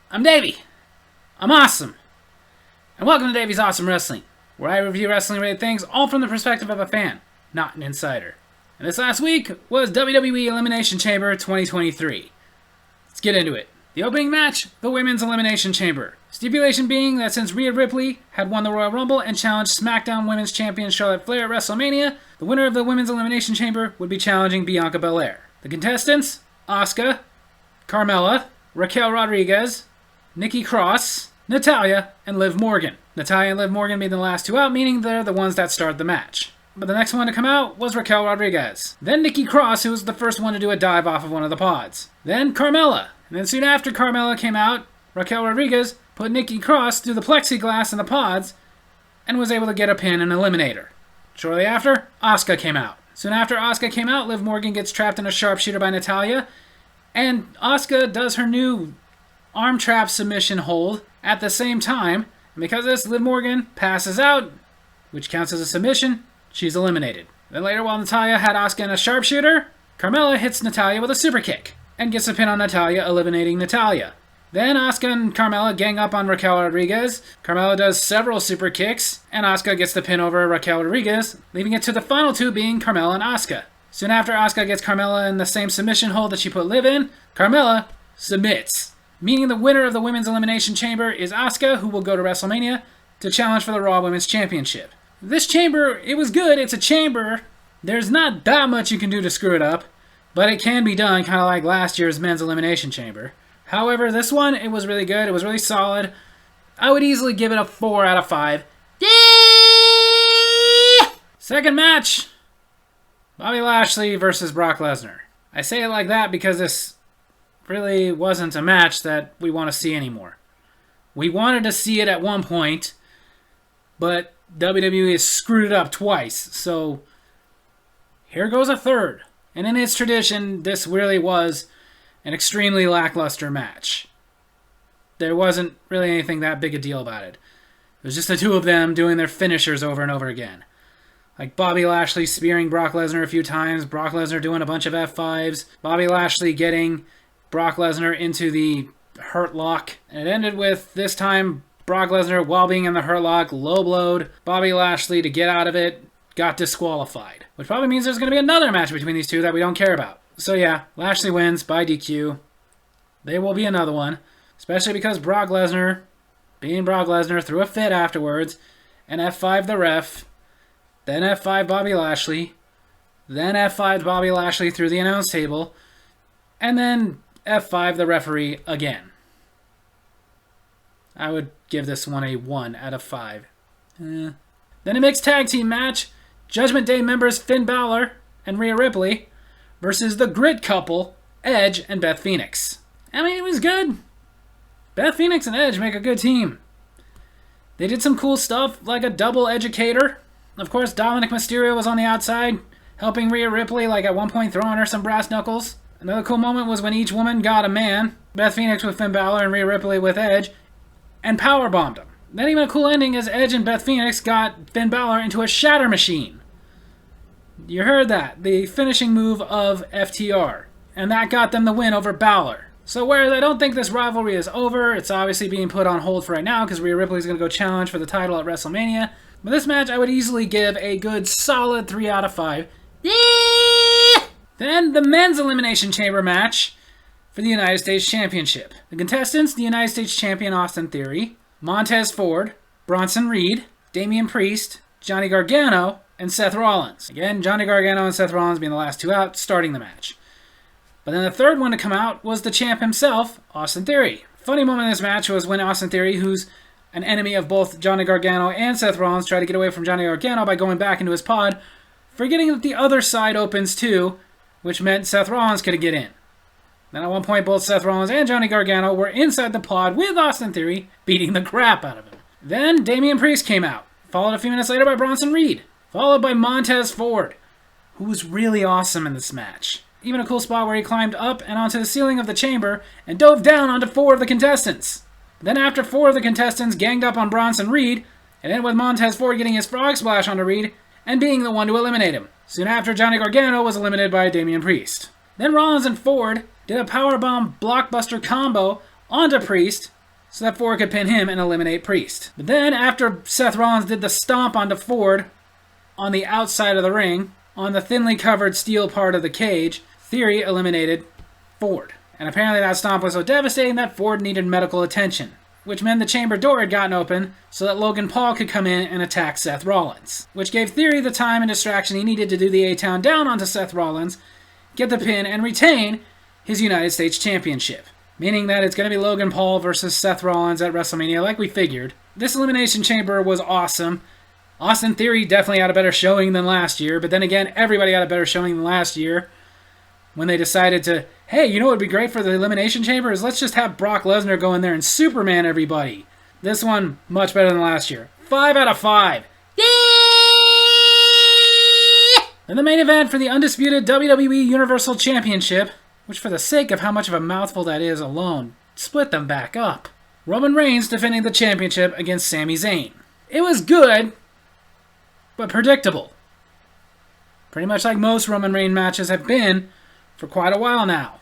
I'm Davy. I'm awesome. And welcome to Davy's Awesome Wrestling, where I review wrestling-related things all from the perspective of a fan, not an insider. And this last week was WWE Elimination Chamber 2023. Let's get into it. The opening match, the Women's Elimination Chamber. Stipulation being that since Rhea Ripley had won the Royal Rumble and challenged SmackDown Women's Champion Charlotte Flair at WrestleMania, the winner of the Women's Elimination Chamber would be challenging Bianca Belair. The contestants, Asuka, Carmella, Raquel Rodriguez, Nikki Cross, Natalya, and Liv Morgan. Natalya and Liv Morgan being the last two out, meaning they're the ones that start the match. But the next one to come out was Raquel Rodriguez. Then Nikki Cross, who was the first one to do a dive off of one of the pods. Then Carmella. And then soon after Carmella came out, Raquel Rodriguez put Nikki Cross through the plexiglass in the pods and was able to get a pin and eliminate her. Shortly after, Asuka came out. Soon after Asuka came out, Liv Morgan gets trapped in a sharpshooter by Natalya, and Asuka does her new arm trap submission hold at the same time. And because of this, Liv Morgan passes out, which counts as a submission. She's eliminated. Then later, while Natalya had Asuka in a sharpshooter, Carmella hits Natalya with a super kick and gets a pin on Natalya, eliminating Natalya. Then Asuka and Carmella gang up on Raquel Rodriguez. Carmella does several super kicks, and Asuka gets the pin over Raquel Rodriguez, leaving it to the final two being Carmella and Asuka. Soon after Asuka gets Carmella in the same submission hold that she put Liv in, Carmella submits, meaning the winner of the Women's Elimination Chamber is Asuka, who will go to WrestleMania to challenge for the Raw Women's Championship. This chamber, it was good. It's a chamber. There's not that much you can do to screw it up, but it can be done, kind of like last year's Men's Elimination Chamber. However, this one, it was really good. It was really solid. I would easily give it a 4 out of 5. Yeah! Second match, Bobby Lashley versus Brock Lesnar. I say it like that because this really wasn't a match that we want to see anymore. We wanted to see it at one point, but WWE has screwed it up twice, so here goes a third. And in its tradition, this really was an extremely lackluster match. There wasn't really anything that big a deal about it. It was just the two of them doing their finishers over and over again. Like Bobby Lashley spearing Brock Lesnar a few times, Brock Lesnar doing a bunch of F5s, Bobby Lashley getting Brock Lesnar into the Hurt Lock. And it ended with, this time, Brock Lesnar, while being in the Hurt Lock, low-blowed Bobby Lashley to get out of it, got disqualified. Which probably means there's going to be another match between these two that we don't care about. So yeah, Lashley wins by DQ. There will be another one, especially because Brock Lesnar, being Brock Lesnar, threw a fit afterwards, and F5 the ref, then F5 Bobby Lashley, then F5 Bobby Lashley through the announce table, and then F5 the referee again. I would give this one a 1 out of 5. Then a mixed tag team match, Judgment Day members Finn Balor and Rhea Ripley versus the Grit couple, Edge and Beth Phoenix. I mean, it was good. Beth Phoenix and Edge make a good team. They did some cool stuff, like a double educator. Of course, Dominic Mysterio was on the outside, helping Rhea Ripley, like at one point throwing her some brass knuckles. Another cool moment was when each woman got a man, Beth Phoenix with Finn Balor and Rhea Ripley with Edge, and powerbombed him. Then even a cool ending is Edge and Beth Phoenix got Finn Balor into a shatter machine. You heard that, the finishing move of FTR. And that got them the win over Balor. So whereas I don't think this rivalry is over, it's obviously being put on hold for right now because Rhea Ripley is going to go challenge for the title at WrestleMania. But this match I would easily give a good solid 3 out of 5. Yeah! Then the Men's Elimination Chamber match for the United States Championship. The contestants, the United States Champion Austin Theory, Montez Ford, Bronson Reed, Damian Priest, Johnny Gargano, and Seth Rollins. Again, Johnny Gargano and Seth Rollins being the last two out, starting the match. But then the third one to come out was the champ himself, Austin Theory. Funny moment in this match was when Austin Theory, who's an enemy of both Johnny Gargano and Seth Rollins, tried to get away from Johnny Gargano by going back into his pod, forgetting that the other side opens too, which meant Seth Rollins could get in. Then at one point, both Seth Rollins and Johnny Gargano were inside the pod with Austin Theory, beating the crap out of him. Then Damian Priest came out, followed a few minutes later by Bronson Reed, followed by Montez Ford, who was really awesome in this match. Even a cool spot where he climbed up and onto the ceiling of the chamber and dove down onto 4 of the contestants. Then after 4 of the contestants ganged up on Bronson Reed, it ended with Montez Ford getting his frog splash onto Reed and being the one to eliminate him. Soon after, Johnny Gargano was eliminated by Damian Priest. Then Rollins and Ford did a powerbomb blockbuster combo onto Priest, so that Ford could pin him and eliminate Priest. But then, after Seth Rollins did the stomp onto Ford on the outside of the ring, on the thinly covered steel part of the cage, Theory eliminated Ford. And apparently that stomp was so devastating that Ford needed medical attention, which meant the chamber door had gotten open so that Logan Paul could come in and attack Seth Rollins, which gave Theory the time and distraction he needed to do the A-Town down onto Seth Rollins, get the pin, and retain his United States Championship. Meaning that it's going to be Logan Paul versus Seth Rollins at WrestleMania, like we figured. This Elimination Chamber was awesome. Austin Theory definitely had a better showing than last year, but then again, everybody had a better showing than last year when they decided to, hey, you know what would be great for the Elimination Chamber is let's just have Brock Lesnar go in there and Superman everybody. This one, much better than last year. 5 out of 5. Yeah! And the main event for the undisputed WWE Universal Championship, which for the sake of how much of a mouthful that is alone, split them back up. Roman Reigns defending the championship against Sami Zayn. It was good, but predictable. Pretty much like most Roman Reigns matches have been for quite a while now.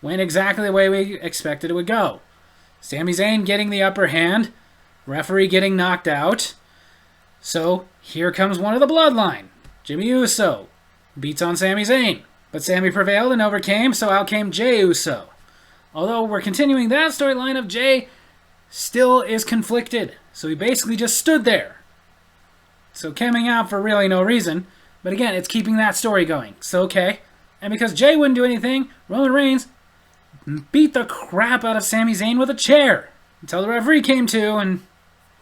Went exactly the way we expected it would go. Sami Zayn getting the upper hand, referee getting knocked out. So here comes one of the bloodline. Jimmy Uso beats on Sami Zayn. But Sami prevailed and overcame, so out came Jey Uso. Although we're continuing that storyline of Jey still is conflicted. So he basically just stood there. So coming out for really no reason. But again, it's keeping that story going. So okay. And because Jey wouldn't do anything, Roman Reigns beat the crap out of Sami Zayn with a chair. Until the referee came to and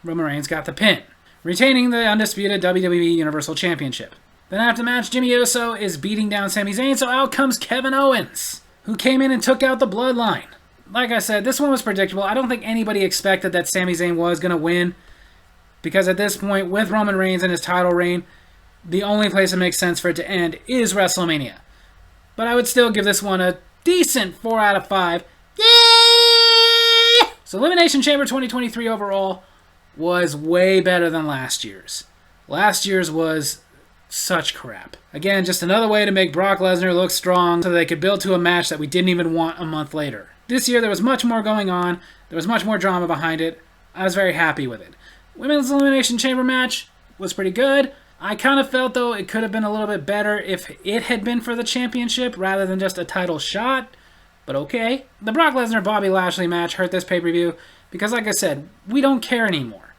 Roman Reigns got the pin, retaining the undisputed WWE Universal Championship. Then after the match, Jimmy Uso is beating down Sami Zayn, so out comes Kevin Owens, who came in and took out the Bloodline. Like I said, this one was predictable. I don't think anybody expected that Sami Zayn was going to win, because at this point, with Roman Reigns and his title reign, the only place it makes sense for it to end is WrestleMania. But I would still give this one a decent 4 out of 5. Yeah! So Elimination Chamber 2023 overall was way better than last year's. Last year's was such crap. Again, just another way to make Brock Lesnar look strong so they could build to a match that we didn't even want a month later. This year there was much more going on. There was much more drama behind it. I was very happy with it. Women's Elimination Chamber match was pretty good. I kind of felt, though, it could have been a little bit better if it had been for the championship rather than just a title shot. But okay. The Brock Lesnar-Bobby Lashley match hurt this pay-per-view because, like I said, we don't care anymore.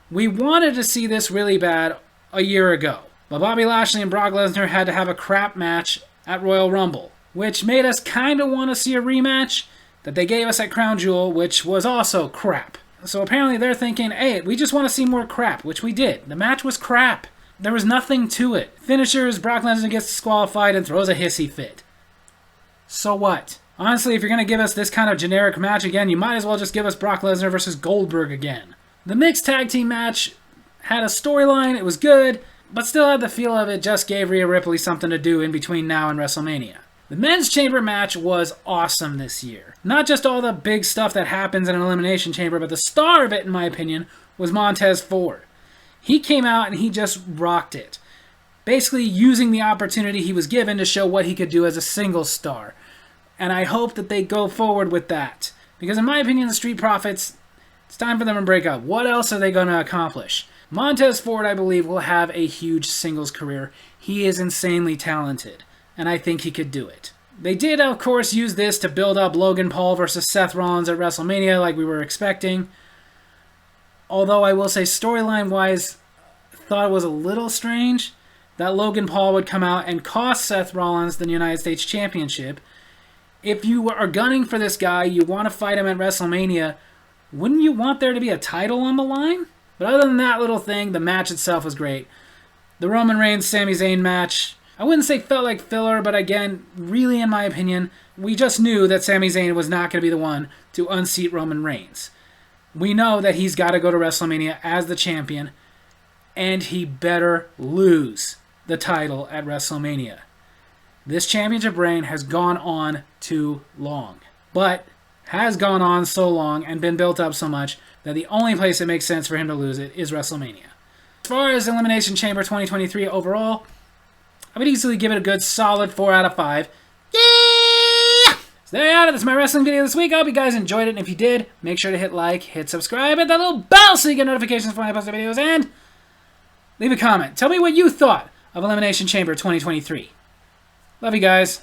We wanted to see this really bad a year ago. But Bobby Lashley and Brock Lesnar had to have a crap match at Royal Rumble, which made us kind of want to see a rematch that they gave us at Crown Jewel, which was also crap. So apparently they're thinking, hey, we just want to see more crap, which we did. The match was crap. There was nothing to it. Finishers, Brock Lesnar gets disqualified and throws a hissy fit. So what? Honestly, if you're going to give us this kind of generic match again, you might as well just give us Brock Lesnar versus Goldberg again. The mixed tag team match had a storyline, it was good, but still had the feel of it just gave Rhea Ripley something to do in between now and WrestleMania. The men's chamber match was awesome this year. Not just all the big stuff that happens in an elimination chamber, but the star of it, in my opinion, was Montez Ford. He came out and he just rocked it. Basically using the opportunity he was given to show what he could do as a single star. And I hope that they go forward with that. Because in my opinion, the Street Profits, it's time for them to break up. What else are they going to accomplish? Montez Ford, I believe, will have a huge singles career. He is insanely talented, and I think he could do it. They did, of course, use this to build up Logan Paul versus Seth Rollins at WrestleMania like we were expecting. Although I will say, storyline-wise, thought it was a little strange that Logan Paul would come out and cost Seth Rollins the United States Championship. If you are gunning for this guy, you want to fight him at WrestleMania, wouldn't you want there to be a title on the line? But other than that little thing, the match itself was great. The Roman Reigns-Sami Zayn match, I wouldn't say felt like filler, but again, really in my opinion, we just knew that Sami Zayn was not going to be the one to unseat Roman Reigns. We know that he's got to go to WrestleMania as the champion, and he better lose the title at WrestleMania. This championship reign has gone on too long, but has gone on so long and been built up so much that the only place it makes sense for him to lose it is WrestleMania. As far as Elimination Chamber 2023 overall, I would easily give it a good solid 4 out of 5. Yeah! So there you have it. That's my wrestling video this week. I hope you guys enjoyed it. And if you did, make sure to hit like, hit subscribe, hit that little bell so you get notifications when I post videos, and leave a comment. Tell me what you thought of Elimination Chamber 2023. Love you guys.